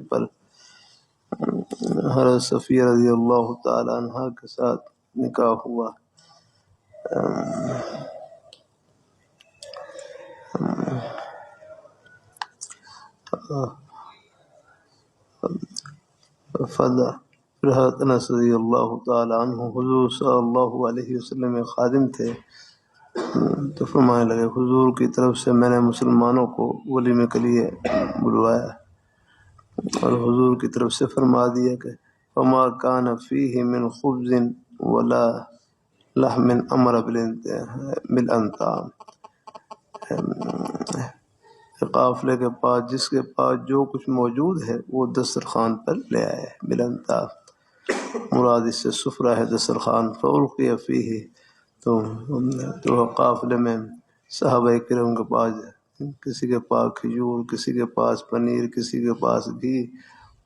پر حضرت صفیہ رضی اللہ تعالی عنہ کے ساتھ نکاح ہوا. فضا پھر حضرت انس رضی اللہ تعالی عنہ حضور صلی اللہ علیہ وسلم میں خادم تھے، تو فرمانے لگے حضور کی طرف سے میں نے مسلمانوں کو ولیمے کے لیے بلوایا، اور حضور کی طرف سے فرما دیا کہ فما کان فیہ من خبز ولا لحم امر بالانطام، قافلے کے پاس جس کے پاس جو کچھ موجود ہے وہ دسترخوان پر لے آئے. بالانطام مراد اس سے سفرہ ہے دسترخوان. فالقی فیہ تو قافلے میں صحابہ کرام کے پاس کسی کے پاس کھجور، کسی کے پاس پنیر، کسی کے پاس گھی،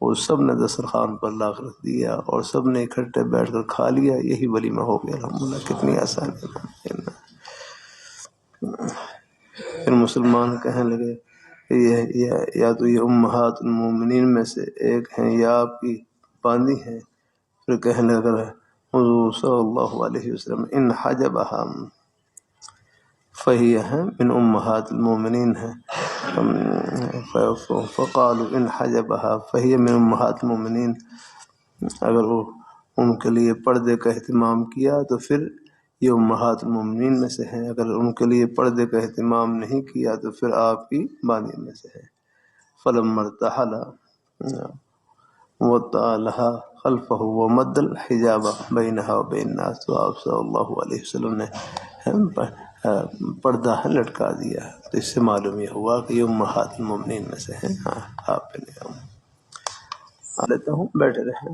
وہ سب نے دسترخوان پر لا کر رکھ دیا اور سب نے اکٹھے بیٹھ کر کھا لیا. یہی ولیمہ ہو گیا. الحمدللہ کتنی آسانی ہے. پھر مسلمان کہنے لگے کہ یا تو یہ امہات المومنین میں سے ایک ہیں یا آپ کی باندھی ہیں. پھر کہنے لگا حضور صلی اللہ علیہ وسلم ان حجبہا فہی ہے من امہات المومنین ہے. فقالوا ان حجبہا فہی من امہات المومنین، اگر وہ ان کے لیے پردے کا اہتمام کیا تو پھر یہ امہات المومنین میں سے ہیں، اگر ان کے لیے پردے کا اہتمام نہیں کیا تو پھر آپ کی باندھی میں سے ہے. فلما ارتحل وطأ لها خلفه ومد الحجاب بینها وبین الناس، تو آپ صلی اللہ علیہ وسلم نے پردہ لٹکا دیا. تو اس سے معلوم یہ ہوا کہ یہ امہات المومنین میں سے ہیں. ہاں آپ پہ نہیں لیتا ہوں، بیٹھے رہیں.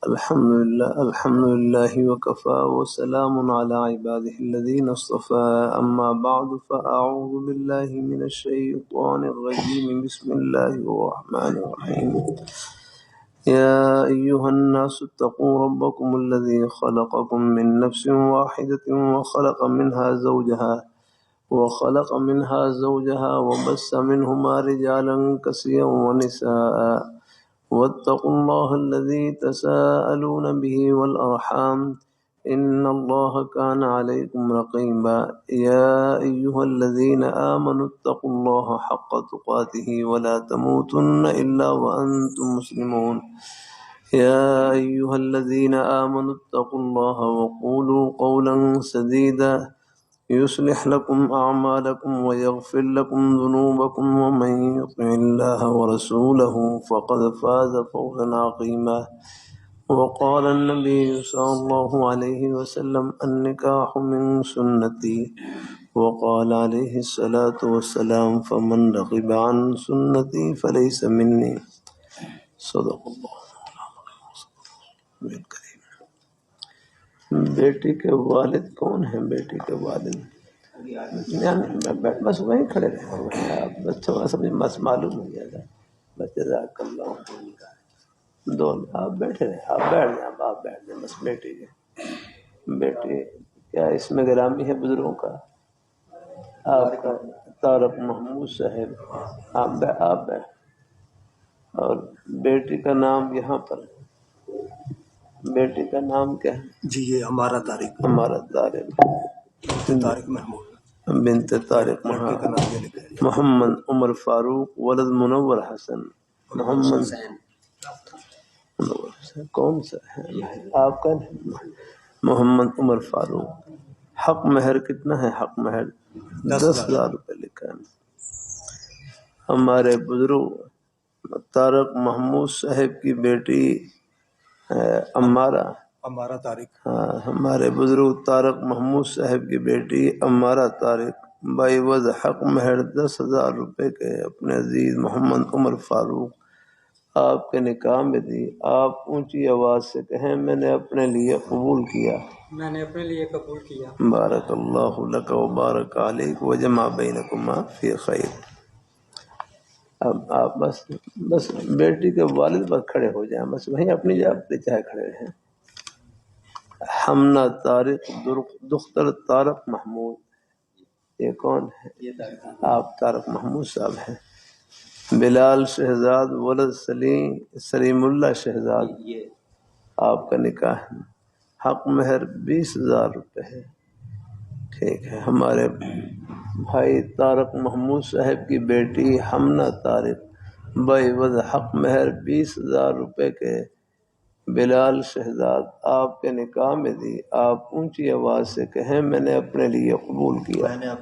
الحمدللہ وکفا وسلام علی عبادہ الذین اصطفى. اما بعد فاعوذ باللہ من الشیطان الرجیم. بسم اللہ الرحمن الرحیم. يا أيها الناس اتقوا ربكم الذي خلقكم من نفس واحدة وخلق منها زوجها وبث منهما رجالا كثيرا ونساء واتقوا الله الذي تساءلون به والأرحام إن الله كان عليكم رقيبا. يا أيها الذين آمنوا اتقوا الله حق تقاته ولا تموتن إلا وأنتم مسلمون. يا أيها الذين آمنوا اتقوا الله وقولوا قولا سديدا يصلح لكم أعمالكم ويغفر لكم ذنوبكم ومن يطع الله ورسوله فقد فاز فوزا عظيما. وقال النبي صلى الله عليه وسلم النكاح من سنتي. وقال عليه الصلاة والسلام فمن رغب عن سنتي فليس مني. صدق اللہ کریم. بیٹی کے والد کون ہیں؟ بیٹی کے والد بس وہیں کھڑے رہے آپ، بس تھوڑا سا بس معلوم ہو جائے گا. بس جزاک اللہ. دو آپ بیٹھے رہے، آپ بیٹھ جائیں، آپ بیٹھ جائیں. بس بیٹی کیا اس میں گرامی ہے بزرگوں کا. آپ کا طارق محمود صاحب، آپ بیٹھ. اور بیٹی کا نام یہاں پر، بیٹی کا نام کیا ہے؟ جی یہ ہمارا طارق محمود بنت طارق محمد عمر فاروق ولد منور حسن. محمد کون سا ہے آپ کا؟ محمد عمر فاروق. حق مہر کتنا ہے؟ حق مہر 10,000 روپے لکھا ہے. ہمارے بزرگ طارق محمود صاحب کی بیٹی امارہ طارق، ہمارے بزرگ طارق محمود صاحب کی بیٹی امارہ طارق بائی وضع حق مہر 10,000 روپے کے اپنے عزیز محمد عمر فاروق آپ کے نکاح میں دی. آپ اونچی آواز سے کہیں میں نے اپنے لیے قبول کیا. میں نے اپنے لیے قبول کیا. بارک اللہ لک و بارک علیک وجمع بینکما فی خیر. اب آپ بس بیٹی کے والد پر کھڑے ہو جائیں، بس وہیں اپنی جگہ پہ چاہے کھڑے رہیں. حمنا طارق دختر طارق محمود، یہ کون ہے؟ آپ طارق محمود صاحب ہیں. بلال شہزاد ولد سلیم اللہ شہزاد، آپ کا نکاح ہے، حق مہر 20,000 روپے ہے۔ ٹھیک ہے، ہمارے بھائی طارق محمود صاحب کی بیٹی حمنہ طارق بعوض حق مہر 20,000 روپے کے بلال شہزاد آپ کے نکاح میں دی۔ آپ اونچی آواز سے کہیں میں نے اپنے لیے قبول کیا۔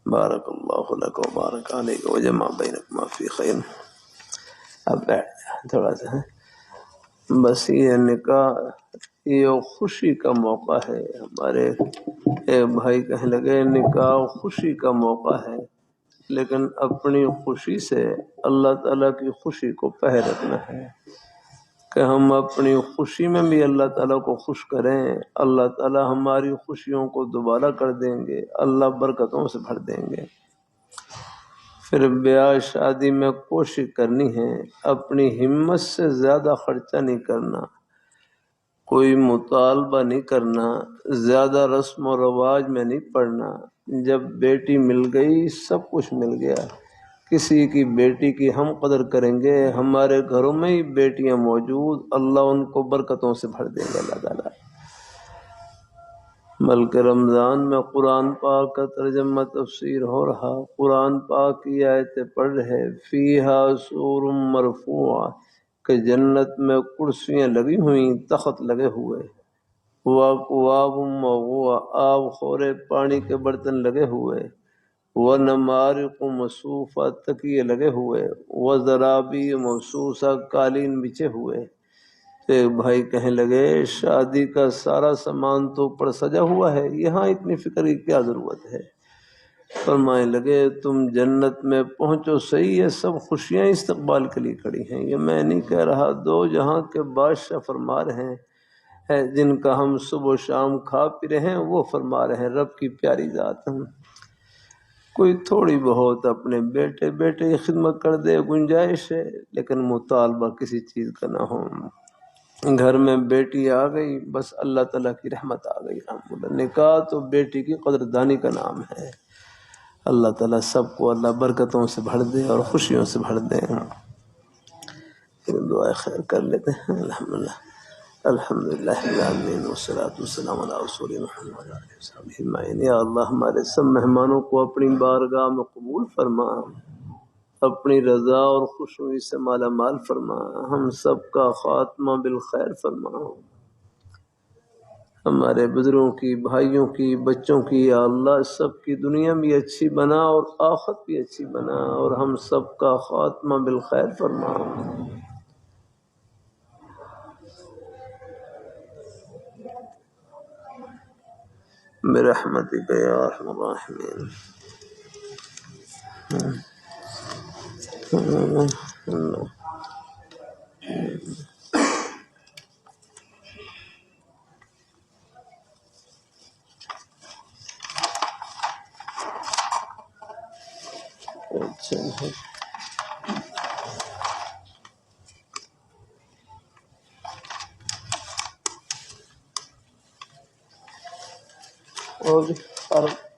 بارک اللہ لک و بارک علیک و جمع بینکما فی خیر۔ اب بیٹھ جا تھوڑا سا ہے، بس یہ نکاح یہ خوشی کا موقع ہے۔ ہمارے ایک بھائی کہنے لگے نکاح خوشی کا موقع ہے، لیکن اپنی خوشی سے اللہ تعالیٰ کی خوشی کو پہے رکھنا ہے کہ ہم اپنی خوشی میں بھی اللہ تعالیٰ کو خوش کریں۔ اللہ تعالیٰ ہماری خوشیوں کو دوبارہ کر دیں گے، اللہ برکتوں سے بھر دیں گے۔ پھر بیاہ شادی میں کوشش کرنی ہے، اپنی ہمت سے زیادہ خرچہ نہیں کرنا، کوئی مطالبہ نہیں کرنا، زیادہ رسم و رواج میں نہیں پڑنا۔ جب بیٹی مل گئی سب کچھ مل گیا، کسی کی بیٹی کی ہم قدر کریں گے۔ ہمارے گھروں میں ہی بیٹیاں موجود، اللہ ان کو برکتوں سے بھر دیں گے اللہ تعالیٰ۔ بلکہ رمضان میں قرآن پاک کا ترجمہ تفسیر ہو رہا، قرآن پاک کی آیتیں پڑھ رہے، فیہا سور مرفوع کہ جنت میں کرسیاں لگی ہوئیں، تخت لگے ہوئے، وَأَكْوَابٌ مَّوْضُوعَةٌ آب خورے پانی کے برتن لگے ہوئے، وَنَمَارِقُ مَصْفُوفَةٌ تکیے لگے ہوئے، وَزَرَابِيُّ مَبْثُوثَةٌ قالین بچھے ہوئے۔ تو ایک بھائی کہنے لگے شادی کا سارا سامان تو اوپر سجا ہوا ہے، یہاں اتنی فکر کی کیا ضرورت ہے؟ فرمائے لگے تم جنت میں پہنچو صحیح ہے، سب خوشیاں استقبال کے لیے کھڑی ہیں۔ یہ میں نہیں کہہ رہا، دو جہاں کے بادشاہ فرما رہے ہیں، جن کا ہم صبح و شام کھا پی رہے ہیں، وہ فرما رہے ہیں رب کی پیاری ذات ہم۔ کوئی تھوڑی بہت اپنے بیٹے کی خدمت کر دے گنجائش ہے، لیکن مطالبہ کسی چیز کا نہ ہو۔ گھر میں بیٹی آ گئی، بس اللہ تعالیٰ کی رحمت آ گئی۔ الحمدللہ، نکاح تو بیٹی کی قدردانی کا نام ہے۔ اللہ تعالیٰ سب کو اللہ برکتوں سے بھر دے اور خوشیوں سے بھر دے۔ دعا خیر کر لیتے ہیں۔ الحمدللہ الحمدللہ رب العالمین والصلاۃ والسلام علی رسول محمد وعلی آلہ وصحبہ اجمعین۔ یا اللہ ہمارے سب مہمانوں کو اپنی بارگاہ میں قبول فرما، اپنی رضا اور خوشنودی سے مالا مال فرما، ہم سب کا خاتمہ بالخیر فرما۔ ہمارے بزرگوں کی، بھائیوں کی، بچوں کی، یا اللہ سب کی دنیا بھی اچھی بنا اور آخرت بھی اچھی بنا، اور ہم سب کا خاتمہ بالخیر فرما۔ برحمتک یا ارحم الراحمین۔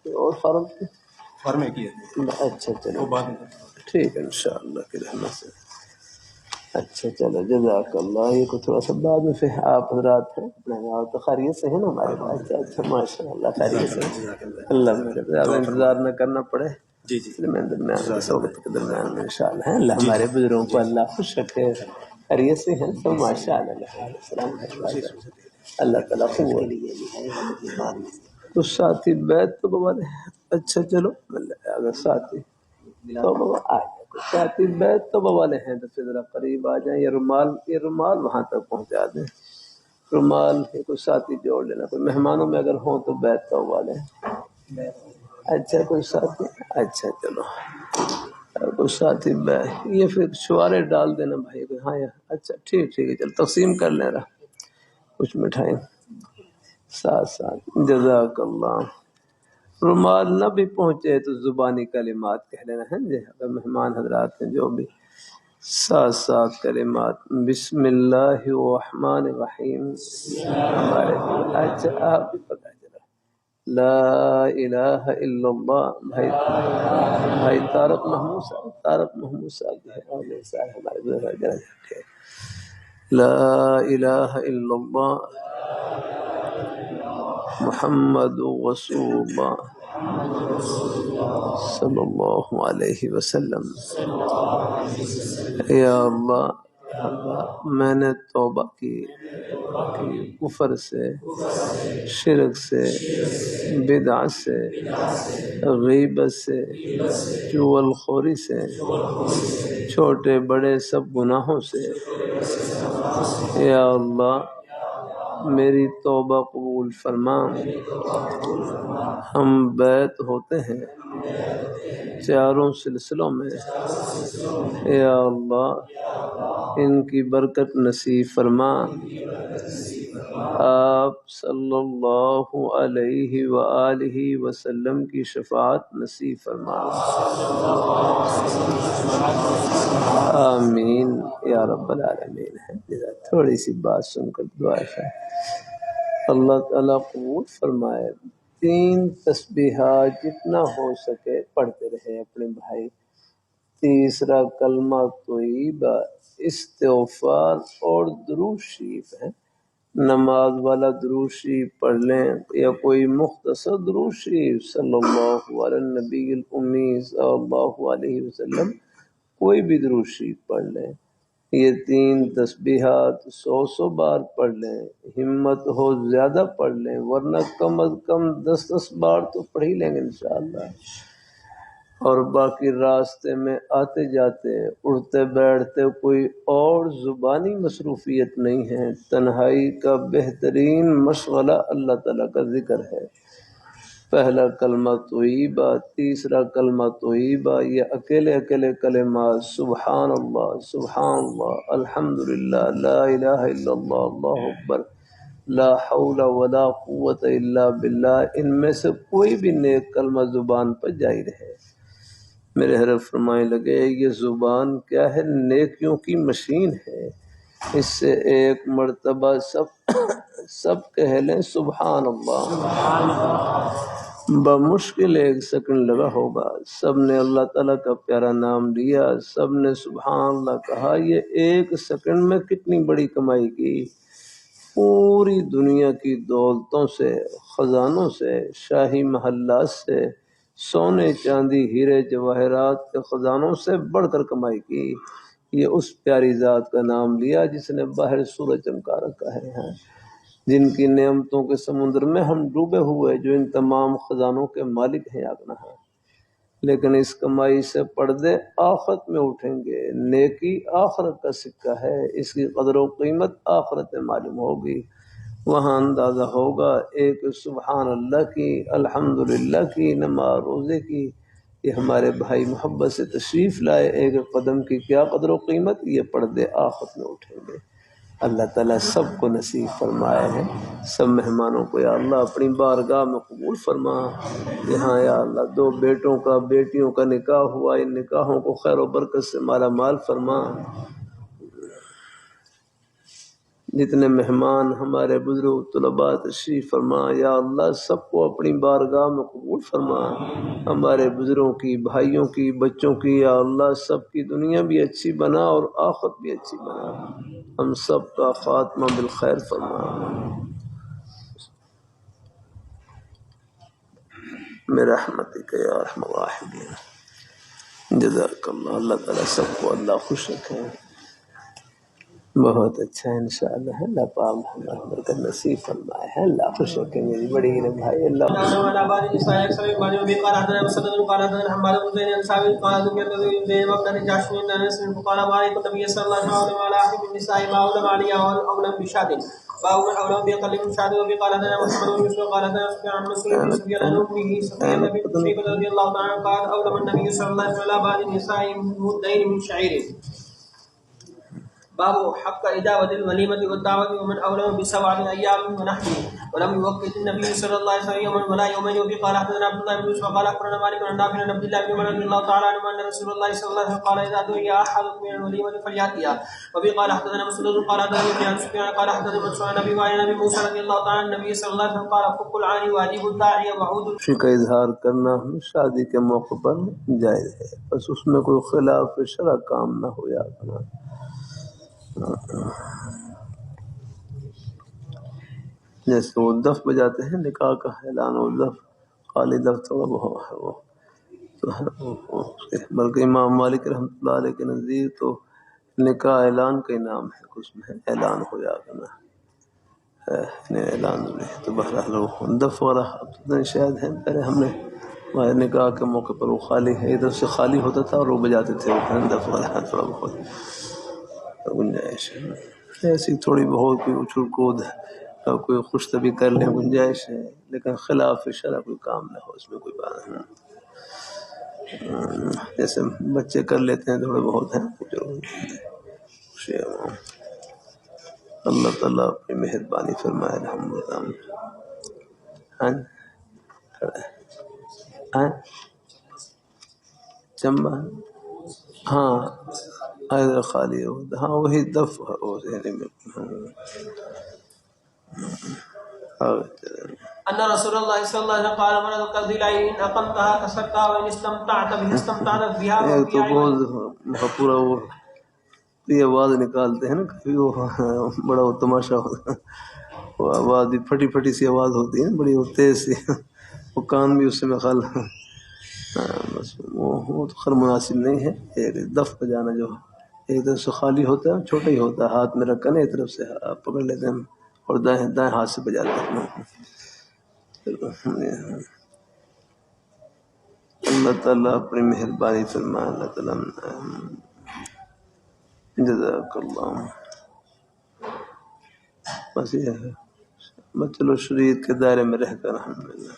اور فرمے کیے اچھا چلو وہ بعد میں ٹھیک ہے انشاءاللہ کی رحمت سے۔ اچھا چلو جزاک اللہ۔ یہ کو تھوڑا سا بعد میں پھر آپ حضرات ہیں اپنے تو خیریت سے ہیں نا ہمارے پاس؟ اچھا اچھا ماشاء اللہ خیریت سے، اللہ میرے زیادہ انتظار نہ کرنا پڑے۔ جی جی درمیان صحبت کے درمیان میں انشاءاللہ اللہ ہمارے بزرگوں کو اللہ خوش رکھے، خیریت سے ہیں سب ماشاء اللہ۔ اللہ تعالیٰ تو ساتھی بیت تو بابا نے اچھا چلو اگر ساتھی تو بابا آ جائے، ساتھی بیت تو بابا ہیں تو پھر ذرا قریب آ جائیں، یہ رومال وہاں تک پہنچا دیں، رومال کوئی ساتھی جوڑ لینا، کوئی مہمانوں میں اگر ہوں تو بیت تو والے۔ اچھا کوئی ساتھی، اچھا چلو کوئی ساتھی یہ پھر شوارے ڈال دینا بھائی کو، ہاں اچھا ٹھیک ہے چل تقسیم کر لے رہا کچھ مٹھائی ساتھ ساتھ۔ جزاک اللہ۔ رومال نہ بھی پہنچے تو زبانی کلمات کہہ لینا ہے جی، اگر مہمان حضرات ہیں جو بھی ساتھ ساتھ کلمات بسم اللہ الرحمن الرحیم ہمارے۔ اچھا آپ بھی پتا چلا لا الہ الا اللہ. بھائی طارق محمود صاحب جو ہے اور میرے سارے ہمارے بزرگ جناب. لا الہ الا اللہ محمد رسول اللہ صلی اللہ علیہ وسلم. یا اللہ میں نے توبہ کی کفر سے، شرک سے، بدعت سے، غیبت سے، چغل خوری سے، چھوٹے بڑے سب گناہوں سے. یا اللہ میری توبہ قبول فرما. ہم بیعت ہوتے ہیں چاروں سلسلوں میں. یا اللہ ان کی برکت نصیب فرما. آپ صلی اللہ علیہ وآلہ وسلم کی شفاعت نصیب فرما. آمین یا رب العالمین. تھوڑی سی بات سن کر دعا ہے. اللہ تعالیٰ قبول فرمائے. 3 تسبیحات جتنا ہو سکے پڑھتے رہے اپنے بھائی. تیسرا کلمہ طیبہ، استغفار اور درود شریف ہے. نماز والا درود شریف پڑھ لیں یا کوئی مختصر درود شریف صلی اللہ علی النبی الامی صلی اللہ علیہ وسلم، کوئی بھی درود شریف پڑھ لیں. یہ 3 تسبیحات 100 بار پڑھ لیں. ہمت ہو زیادہ پڑھ لیں، ورنہ کم از کم 10 بار تو پڑھ ہی لیں گے انشاءاللہ. اور باقی راستے میں آتے جاتے اٹھتے بیٹھتے کوئی اور زبانی مصروفیت نہیں ہے. تنہائی کا بہترین مشغلہ اللہ تعالیٰ کا ذکر ہے. پہلا کلمہ طیبہ، تیسرا کلمہ طیبہ، یہ اکیلے کلمات سبحان اللہ الحمدللہ لا الہ الا اللہ اللہ اکبر لا حول ولا قوت الا باللہ. ان میں سے کوئی بھی نیک کلمہ زبان پر جاری رہے. میرے حضرت فرمائے لگے یہ زبان کیا ہے؟ نیکیوں کی مشین ہے. اس سے ایک مرتبہ سب کہہ لیں سبحان اللہ. بمشکل 1 سیکنڈ لگا ہوگا. سب نے اللہ تعالیٰ کا پیارا نام لیا، سب نے سبحان اللہ کہا. یہ 1 سیکنڈ میں کتنی بڑی کمائی کی. پوری دنیا کی دولتوں سے، خزانوں سے، شاہی محلات سے، سونے چاندی ہیرے جواہرات کے خزانوں سے بڑھ کر کمائی کی. یہ اس پیاری ذات کا نام لیا جس نے باہر سورج چمکا رکھا ہے، جن کی نعمتوں کے سمندر میں ہم ڈوبے ہوئے، جو ان تمام خزانوں کے مالک ہیں آگنا ہے. لیکن اس کمائی سے پردے آخرت میں اٹھیں گے. نیکی آخرت کا سکہ ہے، اس کی قدر و قیمت آخرت میں معلوم ہوگی. وہاں اندازہ ہوگا ایک سبحان اللہ کی، الحمدللہ کی، نماز روزے کی، یہ ہمارے بھائی محبت سے تشریف لائے، 1 قدم کی کیا قدر و قیمت. یہ پردے آخرت میں اٹھیں گے. اللہ تعالیٰ سب کو نصیب فرمائے ہیں. سب مہمانوں کو یا اللہ اپنی بارگاہ میں قبول فرما. یہاں یا اللہ 2 بیٹوں کا بیٹیوں کا نکاح ہوا، ان نکاحوں کو خیر و برکت سے مالا مال فرما. جتنے مہمان ہمارے بزرگ طلباء تشریف فرما یا اللہ سب کو اپنی بارگاہ میں قبول فرما. ہمارے بزرگوں کی، بھائیوں کی، بچوں کی یا اللہ سب کی دنیا بھی اچھی بنا اور آخرت بھی اچھی بنا. ہم سب کا خاتمہ بالخیر فرما. برحمتک یا ارحم الراحمین. جزاک اللہ. اللہ تعالیٰ سب کو اللہ خوش رکھے. بہت اچھا انشاءاللہ. اللہ پاک محمد برکت نصیب فرمائے ہے. اللہ خوش رکھے میری بڑی بھائی. اللہ باب حول بقلب شاد وبقال هذا محمد بن يوسف قال هذا سفيان عن مسلم بن سفيان عن امه سفيان بنت شيبه رضي الله تعالى عنها قال اولم النبي صلى الله عليه وسلم على بعض النساء مدين من شعير. باب حق إجابة الوليمة والدعوة ومن أولم ب7 أيام ونحوه ولم يوقت النبي صلى الله عليه وسلم يوما ولا يومين. وفي قال حدثنا عبد الله بن يوسف قال أخبرنا مالك عن نافع عن عبد الله بن عمر رضي الله تعالى عنهما أن رسول الله صلى الله عليه وسلم قال إذا دعي أحدكم من الوليمة فليأتيها. وفي قال حدثنا مسدد قال حدثنا عن سفيان قال حدثنا منصور عن أبي وائل عن أبي موسى رضي الله تعالى عن النبي صلى الله عليه وسلم قال فك العاني واجب الداعي وعود خوشی کا اظہار کرنا شادی کے موقع پر جائز ہے، بس اس میں کوئی خلاف شرع کام نہ ہو یا کرنا۔ جیسے وہ دف بجاتے ہیں نکاح کا اعلان، و دف خالی دف تھوڑا بہت ہے وہ تو ہے، بلکہ امام مالک رحمۃ اللہ علیہ کے نزدیک تو نکاح اعلان کا نام ہے، اس میں اعلان ہو جا کرنا اعلان نہیں تو بہرحال وہ دف وغیرہ شاید ہے، پہلے ہم نے ہمارے نکاح کے موقع پر وہ خالی ادھر سے خالی ہوتا تھا اور وہ بجاتے تھے وہ دف وغیرہ تھوڑا بہت گنجائش ہے، ایسی تھوڑی بہت کوئی اچھل کود ہے، کوئی خوش طبی کر لیں گنجائش ہے، لیکن خلاف شرع کوئی کام نہ ہو، اس میں کوئی بات نہیں۔ جیسے بچے کر لیتے ہیں تھوڑے بہت ہیں خوشی ہے، اللہ تعالیٰ اپنی مہربانی فرمائے الحمدللہ۔ چمبا ہاں ادھر خالی ہو، ہاں وہی دف أن رسول الله صلى الله عليه وسلم قال من القذلة إن أقمتها كسرتها وإن استمتعت بها استمتعت بها ایک تو بہت پورا وہ یہ آواز نکالتے ہیں نا، کبھی وہ بڑا وہ تماشا ہوتا ہے، وہ آواز بھی پھٹی پھٹی سی آواز ہوتی ہے بڑی وہ تیز سی، وہ کان بھی اس سے میں خل بس وہ تو خیر مناسب نہیں ہے۔ ایک دف بجانا جو ایک طرف سے خالی ہوتا ہے چھوٹا ہی ہوتا ہے، ہاتھ میں رکھ کر ایک طرف سے آپ پکڑ لیتے ہیں اور دائیں ہاتھ سے بجاتے ہیں۔ اللہ تعالیٰ اپنی مہربانی فرمائے، اللہ تعالیٰ جزاک اللہ۔ بس یہ ہے بس چلو شریعت کے دائرے میں رہ کر الحمدللہ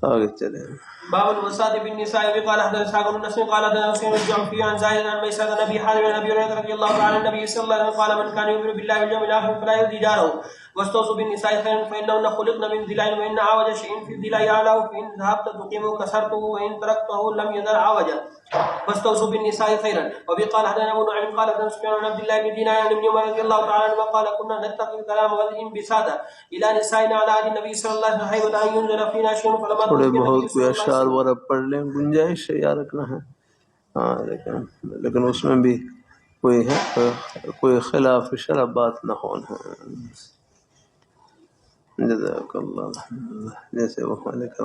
آگے چلیں۔ باب الوساط بالنساء. قال حدثنا اسحاق بن نصر قال حدثنا حسين الجعفي عن زاهد عن ميسرة عن ابي حازم عن ابي هريرة رضي الله تعالى عن النبي صلى الله عليه وسلم قال من كان يؤمن بالله واليوم الاخر فلا يؤذي جاره واستوصوا بالنساء خيرا فانهن خلقن من ضلع وان اعوج شيء في الضلع اعلاه فان ذهبت تقيمه كسرته وان تركته لم يذر عوجا واستوصوا بالنساء خيرا. وبه قال حدثنا ابو نعيم قال حدثنا سفيان عن عبد الله بن دينار عن ابن عمر رضي الله تعالى عنهما قال كنا نتقي الكلام والانبساط الى نسائنا على عهد النبي صلى الله عليه وسلم حيث ان ينزل فينا شيء فلما تھوڑے بہت کوئی اشعار وغیرہ پڑھ لیں گنجائش ہے یا رکھنا ہے، ہاں لیکن اس میں بھی کوئی ہے کوئی خلاف شرع بات نہ ہونا۔ جزاک اللہ، جیسے وہ لکھا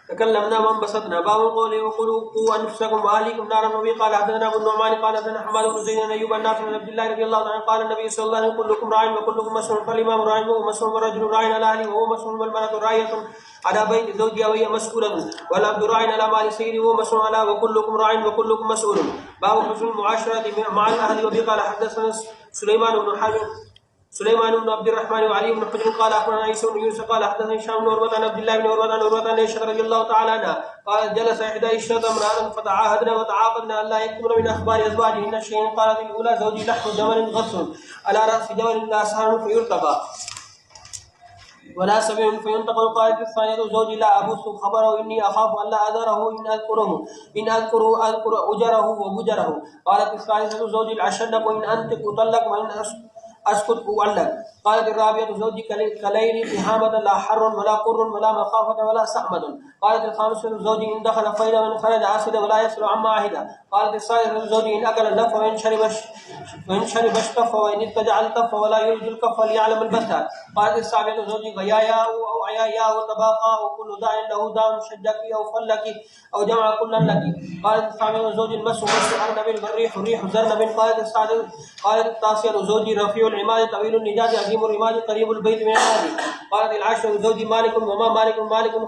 تكلمنا وانبسطنا. باب القول وقلوا انفسكم واهليكم نارا. وبه قال حدثنا ابو النعمان قال حدثنا حماد بن زيد بن ايوب النافع عن عبد الله رضي الله عنه قال النبي صلى الله عليه وسلم كلكم راع وكلكم مسؤول، فالامام راع وهو مسؤول، والرجل راع على اهله وهو مسؤول، والمراه راعية على بيت زوجها وهي مسؤولة، والعبد راع على مال سيده وهو مسؤول على، وكلكم راع وكلكم مسؤول. باب حسن المعاشرة مع الاهل. وبه قال حدثنا سليمان بن عبد الرحمن وعلي بن حجر قال اخبرنا عيسى بن يونس قال حدثنا هشام بن عروة عن عبد الله بن عروة عن عروة عن عائشة رضي الله تعالى عنها قالت جلس احدى عشرة امرأة فتعاهدنا وتعاقدنا الا يكتمن من اخبار ازواجهن شيئا. قالت الاولى زوجي لحم جمل غص على راس جمل لا سهر فيرتقى ولا سبع فينتقل. قالت الثانية زوجي لا أبث خبره إني أخاف أن لا أذره إن أذكره أذكر أجره وبجره. قالت الثالثة زوجي العشنق وإن أنتق أطلق وإن أسكت أعلق. قالت الرابعة زوجي كليل تهامة لا حر ولا قر ولا مخافة ولا سحمة. قالت الخامسة زوجي إن دخل خيرا وإن خرج عاسدا ولا يسأل عما عهدا. قالت السادسة زوجي إن أكل لف وإن شرب اشتف وإن اتجع التف ولا يرجي الكف ليعلم البتة. قالت السابعة زوجي غيايا أو عيايا أو طباقا وكل داع له داع شجكي أو فلكي أو جمع كلا لك. قالت الثامنة زوجي المس أرنب والريح ريح زرنب. قالت التاسعة زوجي رفيع العماد طويل النجاد عظيم الرماد قريب البيت من النادي. قالت العاشرة زوجي مالك وما مالك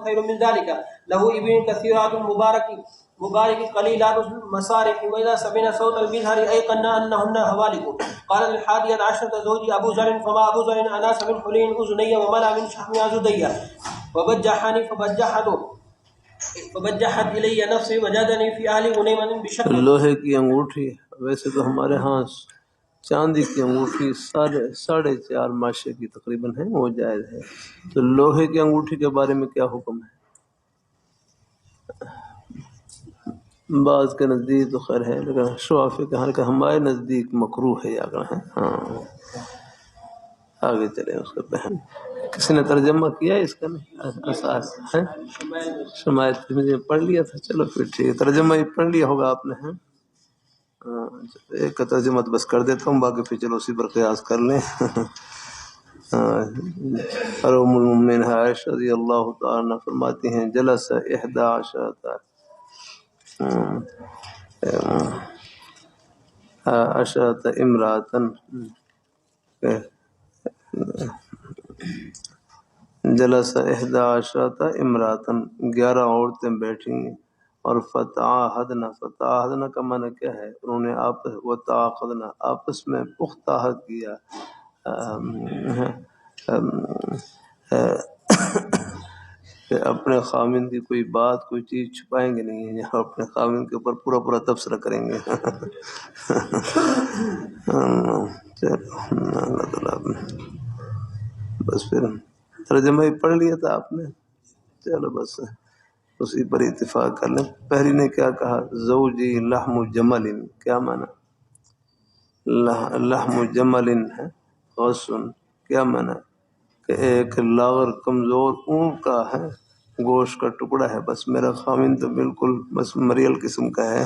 خير من ذلك له ابن كثيرات مبارك قليلات المصارف وإذا سمعنا صوت المزهر أيقنا أنهن هوالك. قالت الحادية عشرة زوجي أبو زر فما أبو زر أناس من حلين أذني وملا من شحم عزدي وبجحني فبجحته فبجحت إلي نفسي وجادني في أهل غنيمة بشق. لوہے کی انگوٹھی، ویسے تو ہمارے ہاں چاندی کی انگوٹھی 4.5 ماشے کی تقریباً ہے، وہ جائز ہے. تو لوہے کی انگوٹھی کے بارے میں کیا حکم ہے؟ بعض کے نزدیک تو خیر ہے، لیکن شوافی کہ ہمارے نزدیک مکروہ ہے. یا ہے ہاں، آگے چلے. اس کا بہن کسی نے ترجمہ کیا ہے اس کا؟ نہیں اساس ہے شمائل ترمذی میں پڑھ لیا تھا. چلو پھر ٹھیک ہے، ترجمہ ہی پڑھ لیا ہوگا آپ نے. ایک کا ترجمہ بس کر دیتا ہوں، باقی پھر چلو اسی پر قیاس کر لیں. ام المؤمنین عائشہ رضی اللہ تعالیٰ عنہ فرماتی ہیں جلس 11 امراۃً، جلس 11 امراۃً، 11 عورتیں بیٹھیں اور فتعاہدنا، فتعاہدنا کا معنی کیا ہے؟ انہوں نے وتعاقدنا، آپس میں پختہ عہد کیا، کہ اپنے خامن کی کوئی بات، کوئی چیز چھپائیں گے نہیں، اپنے خامن کے اوپر پورا پورا تبصرہ کریں گے. چلو اللہ تعالیٰ، بس پھر ترجمہ ہی پڑھ لیا تھا آپ نے. چلو بس اسی پر اتفاق کر لیں. پہلی نے کیا کہا؟ زوجی لحم جمل، کیا معنی؟ لحم جمل ہے غصن، کیا معنی؟ کہ ایک لاغر کمزور اونٹ کا ہے گوشت کا ٹکڑا ہے. بس میرا خامن تو بالکل بس مریل قسم کا ہے.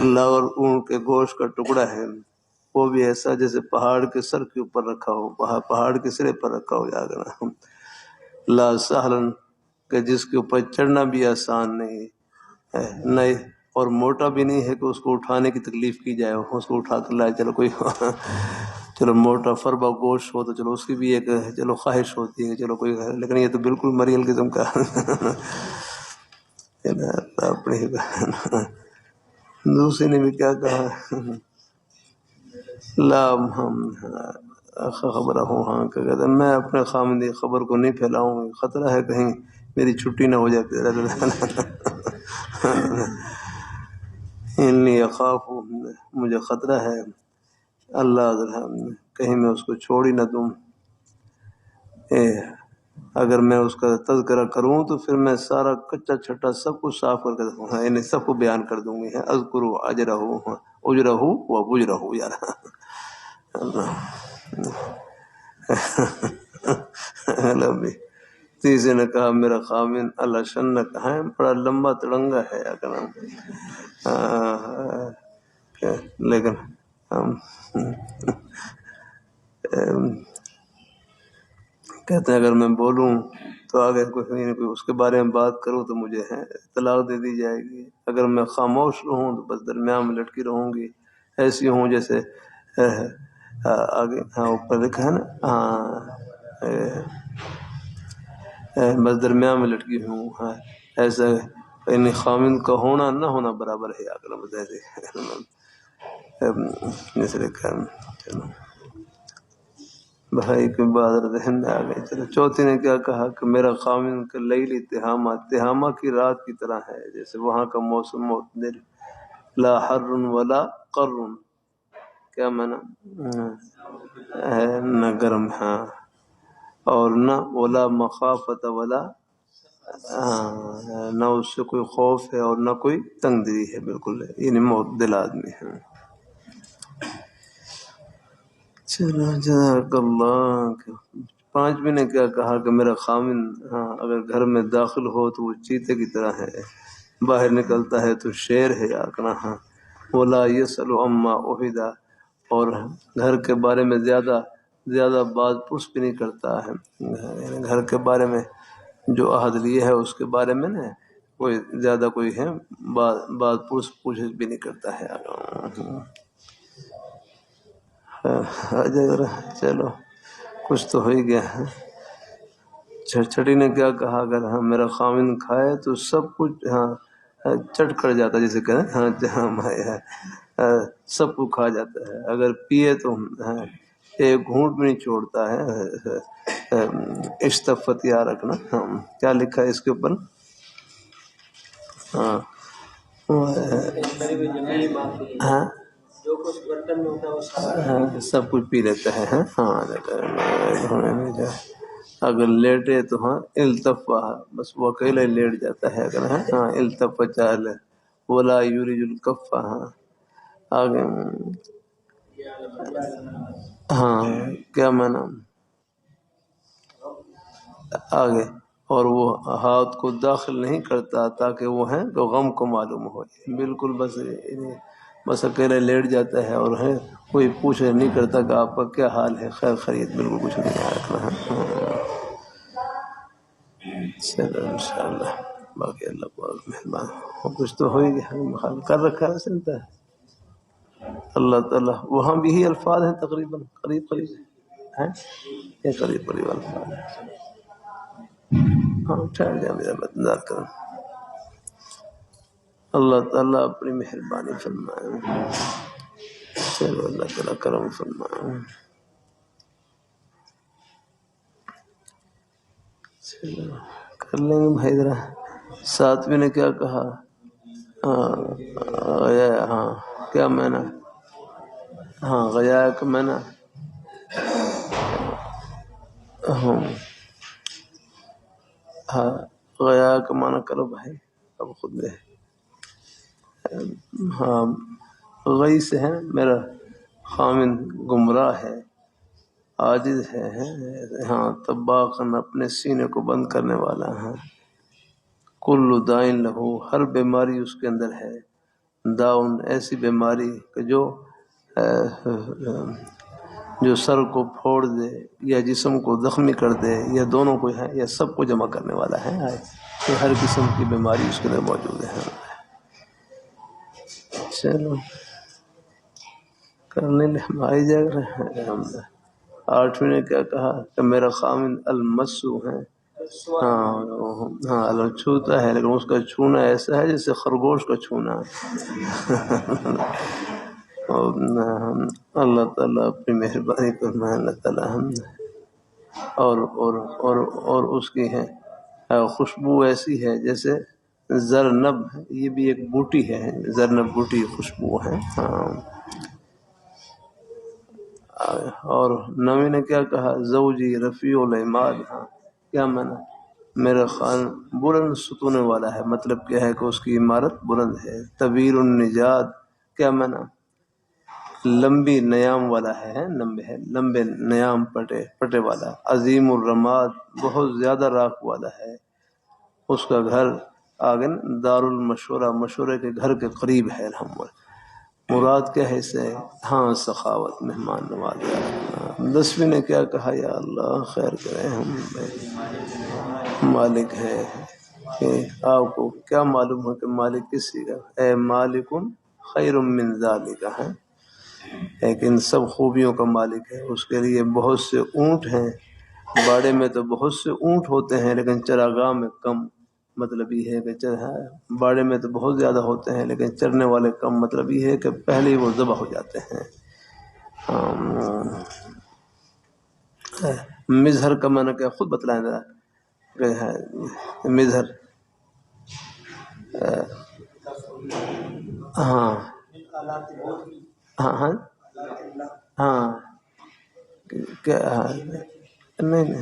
لاغر اونٹ کے گوشت کا ٹکڑا ہے، وہ بھی ایسا جیسے پہاڑ کے سر کے اوپر رکھا ہو، پہاڑ کے سرے پر رکھا ہو. یاد رکھنا. لا سہلن، کہ جس کے اوپر چڑھنا بھی آسان نہیں ہے، نہیں اور موٹا بھی نہیں ہے کہ اس کو اٹھانے کی تکلیف کی جائے، اس کو اٹھا کر لائے. چلو کوئی چلو موٹا فربا گوشت ہو تو چلو اس کی بھی ایک چلو خواہش ہوتی ہے، چلو کوئی، لیکن یہ تو بالکل مریل قسم کا. اپنی دوسری نے بھی کیا کہا؟ لا خبر ہوں، ہاں کہ کہتے ہیں میں اپنے خامندی خبر کو نہیں پھیلاؤں گی، خطرہ ہے کہیں میری چھٹی نہ ہو جائے. انی اخاف، مجھے خطرہ ہے اللہ کہیں میں اس کو چھوڑ ہی نہ دوں. اگر میں اس کا تذکرہ کروں تو پھر میں سارا کچا چھٹا سب کچھ صاف کر کے دوں، یعنی سب کو بیان کر دوں گی. اذکر اجرہ و بجرہ. یار تیسرے نے کہا میرا خامن اللہ شنک ہے، بڑا لمبا تڑنگا ہے. لیکن کہتے ہیں اگر میں بولوں تو آگے کوئی اس کے بارے میں بات کروں تو مجھے طلاق دے دی جائے گی. اگر میں خاموش رہوں تو بس درمیان میں لٹکی رہوں گی، ایسی ہوں جیسے آگے اوپر لکھا ہے نا، بس درمیان میں لٹکی ہوں. ایسا یعنی خامن کا ہونا نہ ہونا برابر ہے. جیسے لکھا ہے. چلو بھائی کی بات ذہن میں آ گئی. چلو چوتھی نے کیا کہا کہ میرا خامن کا لیلی تہامہ، تہامہ کی رات کی طرح ہے، جیسے وہاں کا موسم معتدل. لا حر ولا قر، کیا معنی؟ نہ گرم ہاں، اور نہ ولا مخافت ولا، نہ اس سے کوئی خوف ہے اور نہ کوئی تنگ دلی ہے، بالکل یعنی معتدل آدمی ہے. چلو جزاک اللہ. پانچویں نے کیا کہا کہ میرا خامن اگر گھر میں داخل ہو تو وہ چیتے کی طرح ہے، باہر نکلتا ہے تو شیر ہے. ولا یسأل عما عہد، اور گھر کے بارے میں زیادہ بات پرس بھی نہیں کرتا ہے. گھر کے بارے میں جو عہد لیے ہے اس کے بارے میں نا کوئی زیادہ کوئی ہے بات پوچھ بھی نہیں کرتا ہے. چلو کچھ تو ہو ہی گیا ہے. چھٹی نے کیا کہا؟ اگر میرا خامن کھائے تو سب کچھ چٹ کر جاتا، جیسے کہنا سب کو کھا جاتا ہے. اگر پیے تو ایک گھونٹ بھی نہیں چھوڑتا ہے. اشتفت یا رکھنا. ہاں کیا لکھا ہے اس کے اوپر؟ ہاں ہاں جو کچھ برتن میں ہوتا ہے وہ سب کچھ پی لیتا ہے. ہاں اگر لیٹے تو ہاں التفا، بس وہ اکیلا ہی لیٹ جاتا ہے. اگر ہاں التفا چال ولا یورج الکفا. ہاں آگے ہاں کیا مانا آگے، اور وہ ہاتھ کو داخل نہیں کرتا تاکہ وہ ہیں تو غم کو معلوم ہو. بالکل بس اکیلے لیٹ جاتا ہے اور ہے کوئی پوچھ نہیں کرتا کہ آپ کا کیا حال ہے، خیر خرید، بالکل کچھ نہیں رکھنا ہے. چلو انشاءاللہ باقی اللہ پاک مہربان. کچھ تو ہو ہی گیا کر رکھا ہے سنتا ہے اللہ تعالیٰ. وہاں بھی ہی الفاظ ہیں تقریباً قریب ہیں، یہ قریب الفاظ ہیں. ہاں ٹھہر جائے میرا مددگار کرو. اللہ تعالیٰ اپنی مہربانی فرمائے. چلو اللہ تعالیٰ کرم فرمائے. چلو کر لیں گے بھائی. ذرا ساتویں نے کیا کہا؟ ہاں کیا معنی؟ ہاں غیا کا معنی ہاں غیا کا معنی کرو بھائی. اب خود دے. ہاں غی سے ہے میرا خامن گمراہ ہے، عاجز ہے. ہاں طباقاً اپنے سینے کو بند کرنے والا ہے. کل دائن لہو، ہر بیماری اس کے اندر ہے. داؤن ایسی بیماری کہ جو سر کو پھوڑ دے یا جسم کو زخمی کر دے یا دونوں کو ہے یا سب کو جمع کرنے والا ہے. کہ ہر قسم کی بیماری اس کے اندر موجود ہے. چلو کرنے لے ہم آئی جائے گا. آٹھویں نے کیا کہا کہ میرا خامن المسو ہے. ہاں چھوتا ہے لیکن اس کا چھونا ایسا ہے جیسے خرگوش کا چھونا. اللہ تعالیٰ اپنی مہربانی فرمائے. اللہ تعالیٰ ہم اور اس کی ہے خوشبو ایسی ہے جیسے زرنب. یہ بھی ایک بوٹی ہے، زرنب بوٹی خوشبو ہے. ہاں اور نویں نے کیا کہا؟ زوجی رفیع العماد. ہاں کیا معنی؟ میرا خان بلند ستونے والا ہے. مطلب کیا ہے کہ اس کی عمارت بلند ہے. طویل النجات کیا معنی؟ لمبی نیام والا ہے، لمبے نیام پٹے والا. عظیم الرماد بہت زیادہ راکھ والا ہے. اس کا گھر آگے دار المشورہ، مشورے کے گھر کے قریب ہے. الحمد مراد کیا ہے اسے؟ ہاں سخاوت، مہمان نوازی. 10ویں نے کیا کہا؟ یا اللہ خیر کرے. ہم مالک ہے کہ آپ کو کیا معلوم ہے کہ مالک کسی کا؟ اے مالکم خیر من ذالک ہے، لیکن سب خوبیوں کا مالک ہے. اس کے لیے بہت سے اونٹ ہیں. باڑے میں تو بہت سے اونٹ ہوتے ہیں لیکن چراگاہ میں کم. مطلب یہ ہے کہ باڑے میں تو بہت زیادہ ہوتے ہیں لیکن چرنے والے کم. مطلب یہ ہے کہ پہلے ہی وہ ذبح ہو جاتے ہیں. مظہر کا معنی کیا خود بتلائیں ذرا. مظہر ہاں ہاں ہاں ہاں کیا نہیں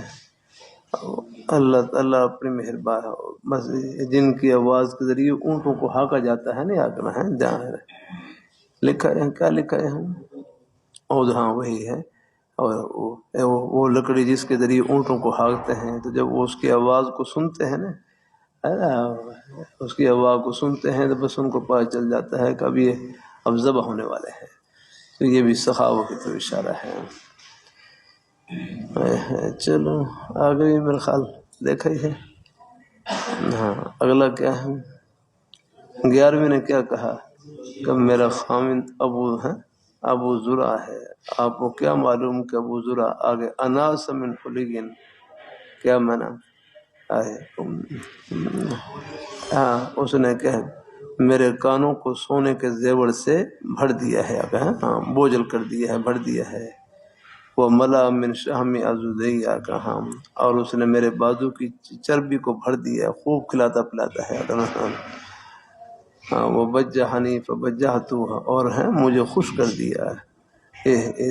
اللہ تعالیٰ اپنی مہربان بس جن کی آواز کے ذریعے اونٹوں کو ہانکا جاتا ہے. نہیں آکنا ہے جہاں لکھا ہے. کیا لکھا ہے؟ اور ہاں وہی ہے. اور وہ لکڑی جس کے ذریعے اونٹوں کو ہانکتے ہیں تو جب وہ اس کی آواز کو سنتے ہیں نا، اس کی آواز کو سنتے ہیں تو بس ان کو پتہ چل جاتا ہے کہ اب ذبح ہونے والے ہیں. تو یہ بھی سخاوت کی تو اشارہ ہے. چلو آگے بھی میرا خیال دیکھا ہی ہے. ہاں اگلا کیا ہے؟ 11ویں نے کیا کہا کہ میرا خامن ابو زرع ہے. آپ کو کیا معلوم کہ ابو زرع آگے اناس من حلیگن کیا معنی ہے؟ ہاں اس نے کہا میرے کانوں کو سونے کے زیور سے بھر دیا ہے. ہاں بوجھل کر دیا ہے، بھر دیا ہے. وہ ملا من شہم ازدیا کا ہم، اور اس نے میرے بازو کی چربی کو بھر دیا، خوب کھلاتا پلاتا ہے۔ ہاں وہ بجہنی فبجہتو، اور ہے مجھے خوش کر دیا ہے،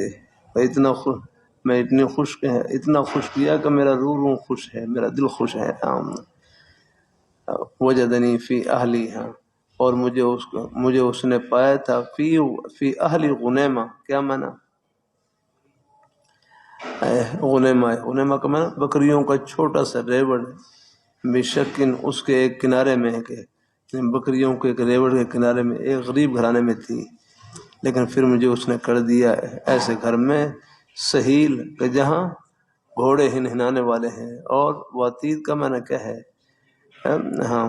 اتنا خوش، میں اتنا خوش کیا کہ میرا روح خوش ہے، میرا دل خوش ہے۔ وجدنی فی اہلی، ہاں، اور مجھے اس نے پایا تھا فی اہلی غنیمہ، کیا معنی؟ غنیمہ کا معنی بکریوں کا چھوٹا سا ریوڑ، بشکن اس کے ایک کنارے میں ہے، کہ بکریوں کے ایک ریوڑ کے کنارے میں ایک غریب گھرانے میں تھی، لیکن پھر مجھے اس نے کر دیا ایسے گھر میں سہیل کہ جہاں گھوڑے ہنہنانے والے ہیں، اور وطید کا معنی کیا ہے؟ ہاں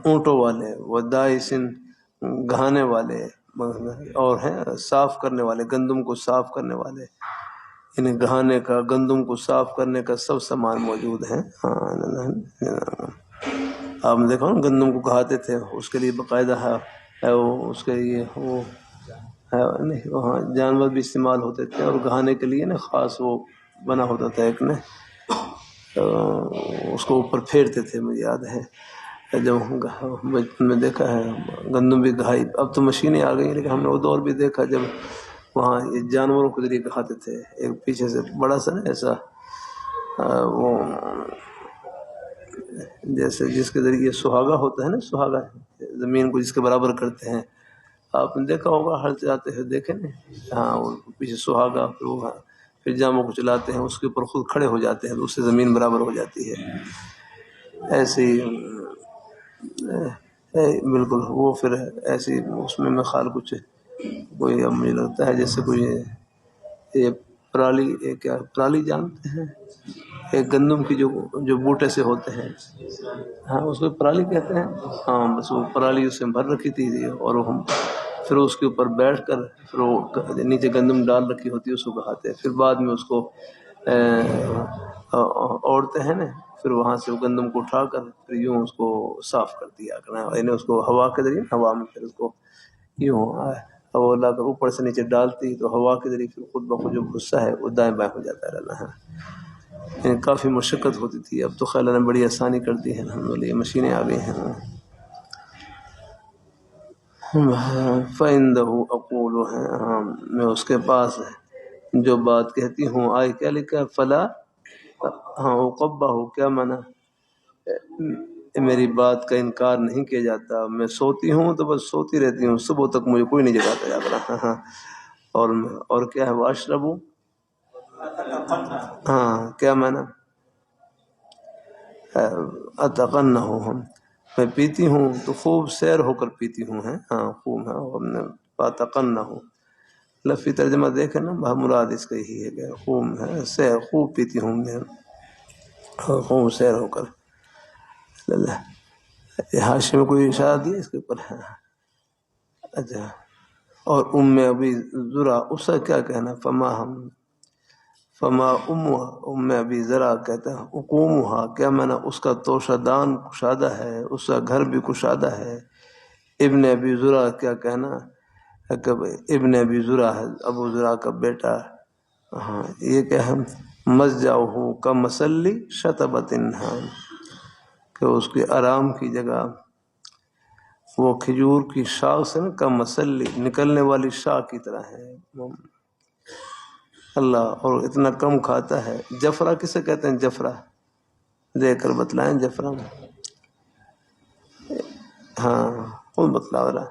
اونٹوں والے، ودائسن گھانے والے، اور ہیں صاف کرنے والے، گندم کو صاف کرنے والے، یعنی گھانے کا، گندم کو صاف کرنے کا سب سامان موجود ہیں۔ آپ نے دیکھا نا گندم کو گھاتے تھے، اس کے لیے باقاعدہ ہے وہ، اس کے لیے وہ نہیں، وہاں جانور بھی استعمال ہوتے تھے، اور گھانے کے لیے نا خاص وہ بنا ہوتا تھا ایک نے، اس کو اوپر پھیرتے تھے، مجھے یاد ہے جب بچپن میں دیکھا ہے گندم بھی گھائی، اب تو مشینیں آ گئی، لیکن ہم نے وہ دور بھی دیکھا جب وہاں یہ جانوروں کے ذریعے گھاتے تھے، ایک پیچھے سے بڑا سا نا ایسا وہ جیسے جس کے ذریعے سہاگا ہوتا ہے نا، سہاگا زمین کو جس کے برابر کرتے ہیں، آپ نے دیکھا ہوگا ہر جاتے ہیں دیکھیں نا، ہاں وہ پیچھے سہاگا، پھر جاموں کو چلاتے ہیں، اس کے اوپر خود کھڑے ہو جاتے ہیں تو اس سے زمین برابر ہو جاتی ہے، ایسے ہی بالکل وہ پھر ایسی اس میں خیال کچھ کوئی، اب مجھے لگتا ہے جیسے کوئی یہ پرالی، کیا پرالی جانتے ہیں؟ ایک گندم کی جو بوٹے سے ہوتے ہیں، ہاں اس کو پرالی کہتے ہیں، ہاں بس وہ پرالی اس میں بھر رکھی تھی، اور ہم پھر اس کے اوپر بیٹھ کر پھر وہ نیچے گندم ڈال رکھی ہوتی ہے، اس کو بہاتے ہیں، پھر بعد میں اس کو اوڑھتے ہیں نا، پھر وہاں سے وہ گندم کو اٹھا کر پھر یوں اس کو صاف کر دیا کرنا، یعنی اس کو ہوا کے ذریعے، ہوا میں پھر اس کو یوں وہ لا کر اوپر سے نیچے ڈالتی تو ہوا کے ذریعے پھر خود بخود جو غصہ ہے وہ دائیں بائیں ہو جاتا رہنا ہے، یعنی کافی مشقت ہوتی تھی، اب تو خیر اللہ نے بڑی آسانی کر دی ہے، الحمدللہ یہ مشینیں آ گئی ہیں۔ فَإِنَّهُ أَقُولُ، ہاں میں اس کے پاس جو بات کہتی ہوں، آئے کیا لکھا ہے؟ فلا، ہاں اقبہ، کیا معنی؟ میری بات کا انکار نہیں کیا جاتا، میں سوتی ہوں تو بس سوتی رہتی ہوں، صبح تک مجھے کوئی نہیں جگاتا جاتا، اور کیا ہے؟ واشربو، ہاں کیا معنی؟ اتقنہ، میں پیتی ہوں تو خوب سیر ہو کر پیتی ہوں، ہاں خوب ہے، اتقنہ لفظی ترجمہ دیکھیں نا، مراد اس کا یہی ہے کہ خوب ہے سیر، خوب پیتی ہوں میں، خوب سیر ہو کر۔ حاشیے میں کوئی اشارہ دیا اس کے اوپر؟ اچھا، اور ابی ذرا، اس کا کیا کہنا؟ فما ام ابی ذرا کہتا ہے اقومہا، کیا معنی؟ اس کا توشہ دان کشادہ ہے، اس کا گھر بھی کشادہ ہے۔ ابن ابی ذرا کیا کہنا؟ کہ ابن ابی ذرا ہے ابو ذرا کا بیٹا، ہاں یہ کیا ہے؟ مضجعہ کا مسلی شطبۃ، ہاں کہ اس کے آرام کی جگہ وہ کھجور کی شاخ سے نا، کا مسلی نکلنے والی شاخ کی طرح ہے اللہ، اور اتنا کم کھاتا ہے۔ جفرا کسے کہتے ہیں؟ جفرا دیکھ کر بتلائیں، جفرا ہاں خود بتلا رہا،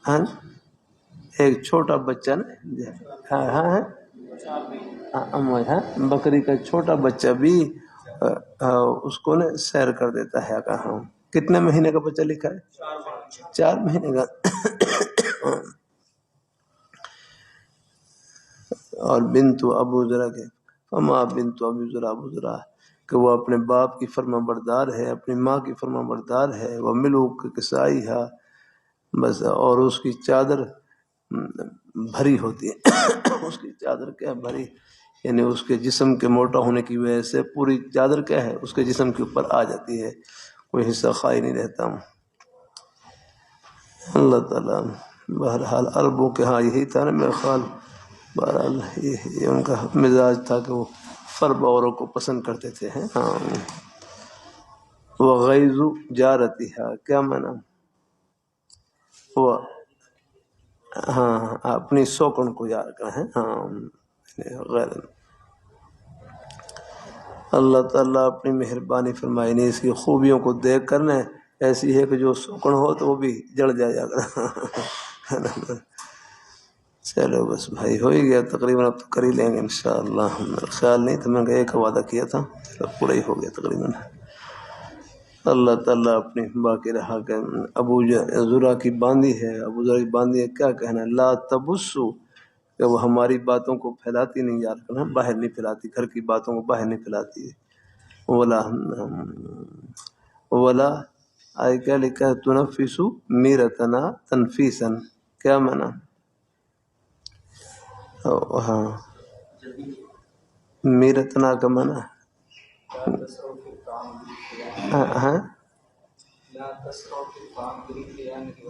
ہاں ایک چھوٹا بچہ نا، ہاں بکری کا چھوٹا بچہ بھی اس کو نا سیر کر دیتا ہے، کہاں کتنے مہینے کا بچہ لکھا ہے؟ 4 مہینے کا۔ اور بنت ابو ذرا کے فما بنت ابو ذرا، ابو ذرا کہ وہ اپنے باپ کی فرما بردار ہے، اپنی ماں کی فرما بردار ہے، وہ ملو کسائی ہے بس، اور اس کی چادر بھری ہوتی ہے، اس کی چادر کیا بھری، یعنی اس کے جسم کے موٹا ہونے کی وجہ سے پوری چادر کیا ہے اس کے جسم کے اوپر آ جاتی ہے، کوئی حصہ خالی نہیں رہتا۔ اللہ تعالیٰ بہرحال عربوں کے ہاں یہی تھا نا میرا خیال، بہرحال یہ ان کا مزاج تھا کہ وہ فرب اوروں کو پسند کرتے تھے. ہاں. وغیظ جارتها کیا معنی؟ وہ ہاں اپنی سوکن کو یاد کریں. ہاں غیر اللہ تعالیٰ اپنی مہربانی فرمائے نہیں اس کی خوبیوں کو دیکھ کر نا ایسی ہے کہ جو سوکن ہو تو وہ بھی جڑ جائے گا. چلو بس بھائی ہو ہی گیا تقریباً، اب تو کر ہی لیں گے انشاءاللہ. میرا خیال نہیں تو میں نے ایک وعدہ کیا تھا، چلو پورا ہی ہو گیا تقریباً. اللہ تعالیٰ اپنی باقی رہا کہ ابو ذرا کی باندھی ہے، ابو ذرا کی باندھی ہے، کیا کہنا ہے لا تبسو کہ وہ ہماری باتوں کو پھیلاتی نہیں، یار کرنا باہر نہیں پھیلاتی، گھر کی باتوں کو باہر نہیں پھیلاتی. ولا آئی کیا لکھا ہے تنفسو میرتنا تنفیسن کیا معنی؟ ہاں میرتنا کا معنی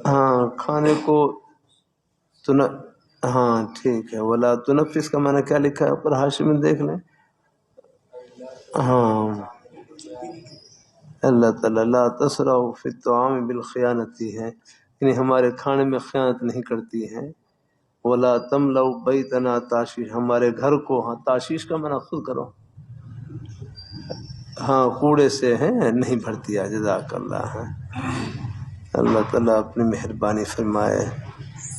ہاں کھانے کو ہاں ٹھیک ہے. ولا تنفس کا معنی کیا لکھا ہے اوپر حاشی میں دیکھ لیں. ہاں اللہ تعالیٰ لا تسرعوا فی الطعام بالخیانتی ہے، یعنی ہمارے کھانے میں خیانت نہیں کرتی ہیں. ولا تملؤ بیتنا تاشیش ہمارے گھر کو، ہاں تاشیش کا معنی خود کرو، ہاں کوڑے سے ہیں نہیں بھرتی ہے. جزاک اللہ. اللہ تعالیٰ اپنی مہربانی فرمائے.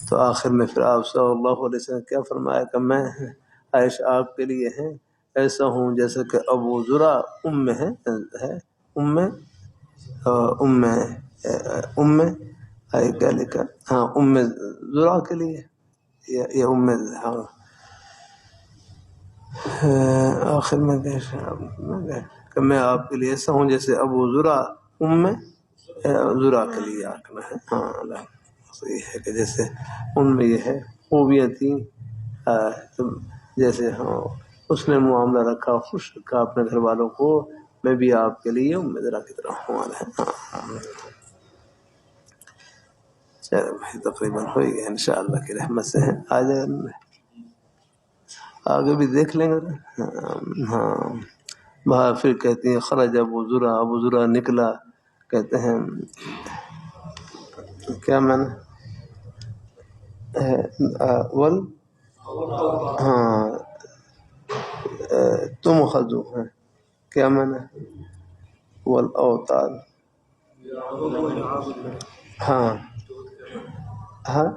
تو آخر میں پھر آپ صلی اللہ علیہ وسلم کیا فرمایا کہ میں عائشہ آپ کے لیے ہیں ایسا ہوں جیسا کہ ابو ذرا ام ہے ام کیا لکھا ہاں ام ذرا کے لیے یہ ام ہاں آخر میں کہ میں آپ کے لیے ایسا ہوں جیسے ابو ذرا ام ذرا کے لیے آکنا ہے. ہاں اللہ یہ ہے کہ جیسے ان میں یہ ہے خوبیاں تھیں، جیسے ہاں اس نے معاملہ رکھا، خوش رکھا اپنے گھر والوں کو، میں بھی آپ کے لیے ام ذرا کی طرح ہوں. چلو بھائی تقریباً ہو ہی گیا انشاءاللہ کی رحمت سے. آ جائے آگے بھی دیکھ لیں گے. ہاں وہاں پھر کہتی ہیں خرج ابو ذرا نکلا، کہتے ہیں کیا معنی ول ہاں تم خذو ہے کیا معنی والاوتاد ہاں ہاں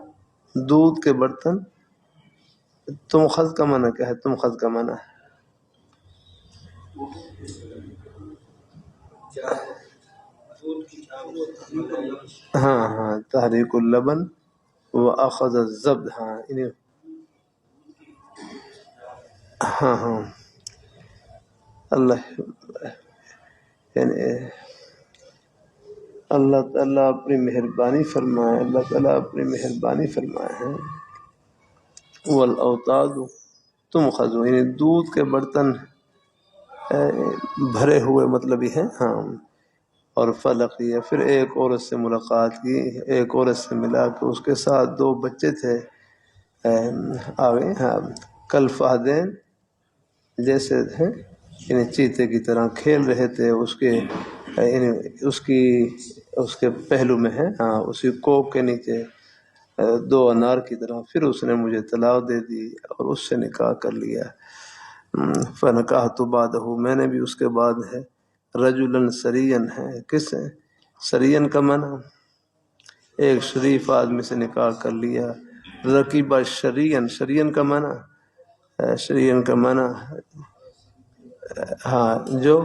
دودھ کے برتن. تم خذ کا معنی کیا ہے؟ تم خذ کا معنی ہاں تحریک اللبن واخذ الزبد. ہاں اللہ یعنی اللہ تعالیٰ اپنی مہربانی فرمائے، اللہ تعالیٰ اپنی مہربانی فرمائے ہیں. والاوتاد تم خذو یعنی دودھ کے برتن بھرے ہوئے مطلب ہی ہے. ہاں اور فلق یہ پھر ایک عورت سے ملاقات کی، ایک عورت سے ملا کہ اس کے ساتھ 2 بچے تھے آگے کل فہدین جیسے تھے یعنی چیتے کی طرح کھیل رہے تھے اس کے یعنی اس کے پہلو میں ہے ہاں اسی کوک کے نیچے 2 انار کی طرح. پھر اس نے مجھے طلاق دے دی اور اس سے نکاح کر لیا. فنکحت بعدہ میں نے بھی اس کے بعد ہے رجلا سرین ہے. کس ہے سرین کا معنی؟ ایک شریف آدمی سے نکاح کر لیا. رکیبہ شرین کا معنی شرین کا معنی ہاں جو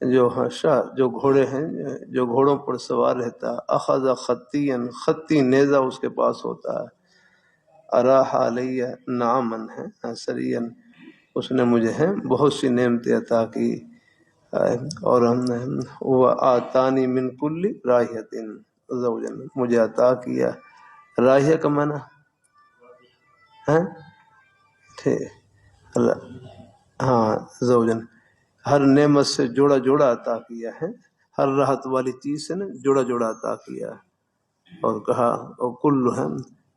جو گھوڑے ہیں جو گھوڑوں پر سوار رہتا. اخذ خطی نیزہ اس کے پاس ہوتا ہے. اراح علیہ نعمن ہے سرین اس نے مجھے ہے بہت سی نعمتیں عطا کی. اور وہ آتانی من کل راحیت زوجن مجھے عطا کیا. راحیہ کا معنی ہے ٹھیک ہاں زوجن ہر نعمت سے جوڑا عطا کیا ہے، ہر راحت والی چیز سے نا جوڑا عطا کیا. اور کہا اور کل ہے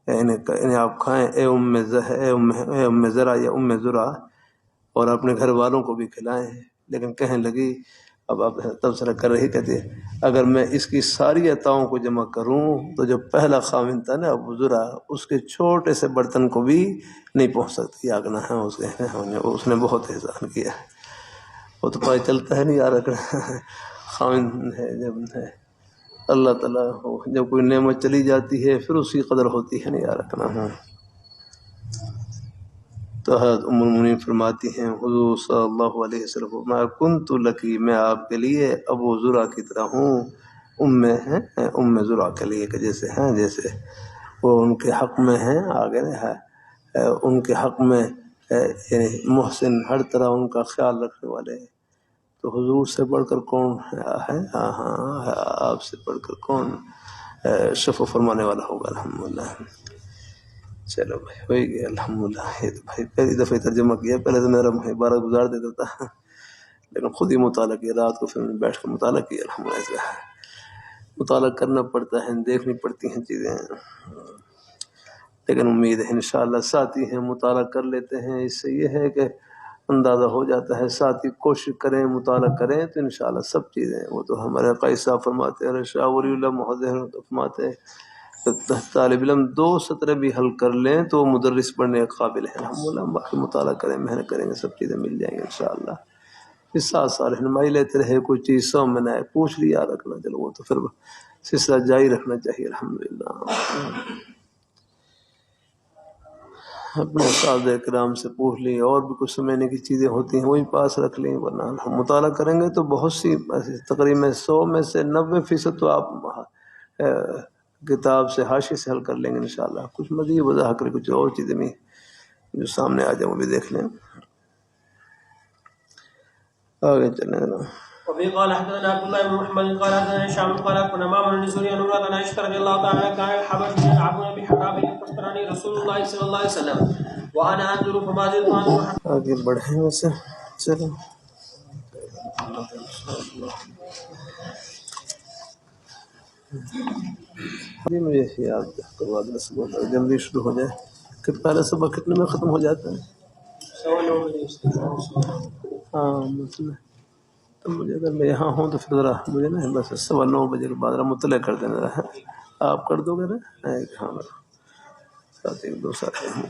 انہیں آپ کھائیں اے ام ذرا یا ام ذرا، اور اپنے گھر والوں کو بھی کھلائیں۔ لیکن کہنے لگی، اب آپ تبصرہ کر رہی، کہتی ہے اگر میں اس کی ساری عطاؤں کو جمع کروں تو جو پہلا خاوند تھا نا ابو ذرا، اس کے چھوٹے سے برتن کو بھی نہیں پہنچ سکتی آگنا ہے اس نے بہت احسان کیا۔ وہ تو پتہ چلتا ہے نہیں یار خاوند ہے جب ہے اللہ تعالیٰ، جب کوئی نعمت چلی جاتی ہے پھر اس کی قدر ہوتی ہے نہیں یار رکھنا۔ تو حضرت ام المؤمنین فرماتی ہیں حضور صلی اللہ علیہ وسلم فرمایا کنت لکی، میں آپ کے لیے ابو ذرا کی طرح ہوں، ام ذرا کے لیے، کہ جیسے وہ ان کے حق میں ہیں آگے ہے، ان کے حق میں یعنی محسن، ہر طرح ان کا خیال رکھنے والے، تو حضور سے بڑھ کر کون ہے؟ آپ سے بڑھ کر کون شفع فرمانے والا ہوگا؟ الحمدللہ۔ چلو بھائی ہو ہی گیا الحمدللہ۔ یہ تو بھائی پہلی دفعہ ترجمہ کیا، پہلے تو میرا عبارت گزار دیتا تھا، لیکن خود ہی مطالعہ کیا، رات کو پھر میں بیٹھ کے مطالعہ کیا الحمدللہ۔ مطالعہ کرنا پڑتا ہے، دیکھنی پڑتی ہیں چیزیں، لیکن امید ہے انشاءاللہ ساتھی ہیں مطالعہ کر لیتے ہیں، اس سے یہ ہے کہ اندازہ ہو جاتا ہے، ساتھی کوشش کریں مطالعہ کریں تو انشاءاللہ سب چیزیں، وہ تو ہمارے قائد صاحب فرماتے ہیں، شاہ ولی اللہ محدث فرماتے ہیں طالب علم 2 سطریں بھی حل کر لیں تو مدرس بننے کے قابل ہے الحمدللہ۔ باقی مطالعہ کریں، محنت کریں گے، سب چیزیں مل جائیں گے انشاءاللہ۔ اس ساتھ رہنمائی لیتے رہے، کوئی چیز سو میں نہ آئے پوچھ لیا رکھنا، چلو وہ تو پھر سلسلہ جاری رکھنا چاہیے الحمدللہ۔ اپنے اساتذہ کرام سے پوچھ لیں، اور بھی کچھ سمجھنے کی چیزیں ہوتی ہیں وہی پاس رکھ لیں، ورنہ ہم مطالعہ کریں گے تو بہت سی تقریباً 100 میں سے 90% تو آپ کتاب سے حاشیے سے حل کر لیں گے انشاءاللہ۔ کچھ مزید وضاحت کریں، کچھ اور چیزیں بھی جو سامنے آ جائیں وہ بھی دیکھ لیں، آگے چلیں نا۔ وفي قال حدثنا عبد الله بن محمد قال حدثنا هشام قال كنا مامن النسوري ان امراه عائشه رضي الله تعالى عنها كان الحبش يلعبون بحراب فاستراني رسول الله صلى الله عليه وسلم وانا انظر فما زلت انظر۔ آگے بڑھیں ویسے چلو مجھے یاد کروا دیں صبح جلدی شروع ہو جائے کہ پہلے صبح کتنے میں ختم ہو جاتا ہے؟ 9:15 ہاں مسئلہ تو مجھے اگر میں یہاں ہوں تو پھر ذرا مجھے نا بس 9:15 بجے کے بعد ذرا مطلع کر دینا ذرا، آپ کر دو گے نا؟ ہاں ساتھ 1-2 ساتھی ہوں۔